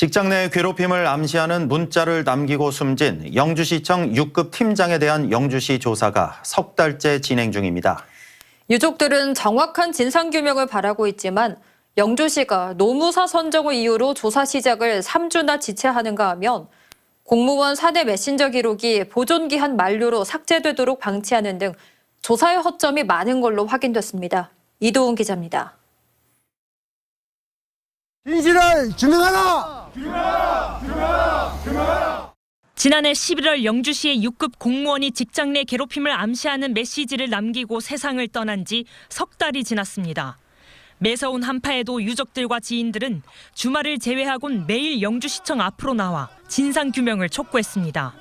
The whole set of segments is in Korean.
직장 내 괴롭힘을 암시하는 문자를 남기고 숨진 영주시청 6급 팀장에 대한 영주시 조사가 석 달째 진행 중입니다. 유족들은 정확한 진상규명을 바라고 있지만 영주시가 노무사 선정을 이유로 조사 시작을 3주나 지체하는가 하면 공무원 사내 메신저 기록이 보존기한 만료로 삭제되도록 방치하는 등 조사의 허점이 많은 걸로 확인됐습니다. 이도훈 기자입니다. 진실을 규명하라! 지난해 11월 영주시의 6급 공무원이 직장 내 괴롭힘을 암시하는 메시지를 남기고 세상을 떠난 지 석 달이 지났습니다. 매서운 한파에도 유족들과 지인들은 주말을 제외하곤 매일 영주시청 앞으로 나와 진상규명을 촉구했습니다.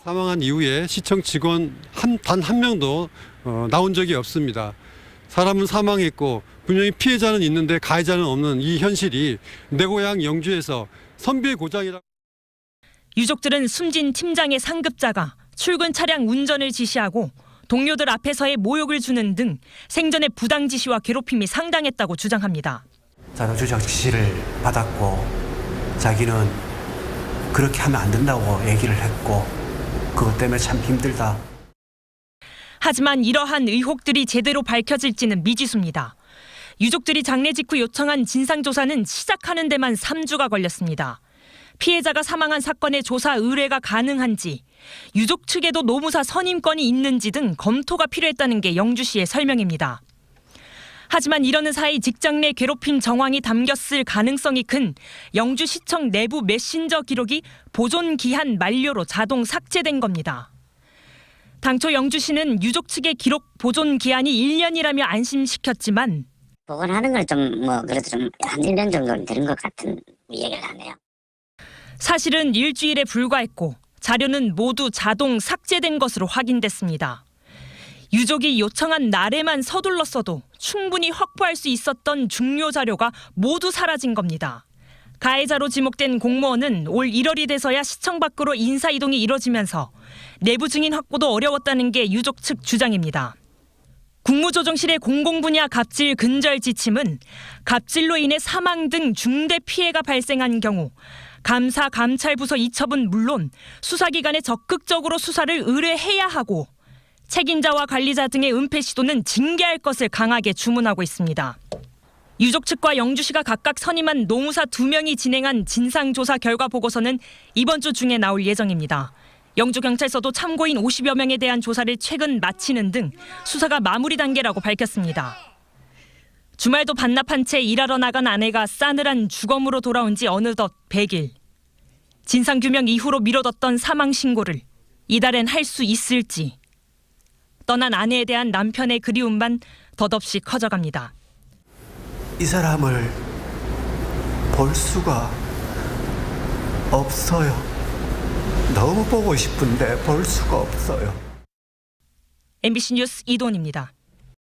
사망한 이후에 시청 직원 단 한 명도 나온 적이 없습니다. 사람은 사망했고 분명히 피해자는 있는데 가해자는 없는 이 현실이 내 고향 영주에서 선비의 고장이라. 유족들은 숨진 팀장의 상급자가 출근 차량 운전을 지시하고 동료들 앞에서의 모욕을 주는 등 생전의 부당 지시와 괴롭힘이 상당했다고 주장합니다. 자료 조작 지시를 받았고 자기는 그렇게 하면 안 된다고 얘기를 했고 그것 때문에 참 힘들다. 하지만 이러한 의혹들이 제대로 밝혀질지는 미지수입니다. 유족들이 장례 직후 요청한 진상조사는 시작하는 데만 3주가 걸렸습니다. 피해자가 사망한 사건의 조사 의뢰가 가능한지, 유족 측에도 노무사 선임권이 있는지 등 검토가 필요했다는 게 영주시의 설명입니다. 하지만 이러는 사이 직장 내 괴롭힘 정황이 담겼을 가능성이 큰 영주시청 내부 메신저 기록이 보존 기한 만료로 자동 삭제된 겁니다. 당초 영주시는 유족 측의 기록 보존 기한이 1년이라며 안심시켰지만 복원하는 건 그래도 한 1년 정도는 되는 것 같은 얘기를 하네요. 사실은 일주일에 불과했고 자료는 모두 자동 삭제된 것으로 확인됐습니다. 유족이 요청한 날에만 서둘렀어도 충분히 확보할 수 있었던 중요 자료가 모두 사라진 겁니다. 가해자로 지목된 공무원은 올 1월이 돼서야 시청 밖으로 인사 이동이 이뤄지면서 내부 증인 확보도 어려웠다는 게 유족 측 주장입니다. 국무조정실의 공공분야 갑질 근절 지침은 갑질로 인해 사망 등 중대 피해가 발생한 경우 감사, 감찰부서 이첩은 물론 수사기관에 적극적으로 수사를 의뢰해야 하고 책임자와 관리자 등의 은폐 시도는 징계할 것을 강하게 주문하고 있습니다. 유족 측과 영주시가 각각 선임한 노무사 2명이 진행한 진상조사 결과 보고서는 이번 주 중에 나올 예정입니다. 영주경찰서도 참고인 50여 명에 대한 조사를 최근 마치는 등 수사가 마무리 단계라고 밝혔습니다. 주말도 반납한 채 일하러 나간 아내가 싸늘한 주검으로 돌아온 지 어느덧 100일. 진상규명 이후로 미뤄뒀던 사망 신고를 이달엔 할 수 있을지. 떠난 아내에 대한 남편의 그리움만 덧없이 커져갑니다. 이 사람을 볼 수가 없어요. 너무 보고 싶은데 볼 수가 없어요. MBC 뉴스 이도훈입니다.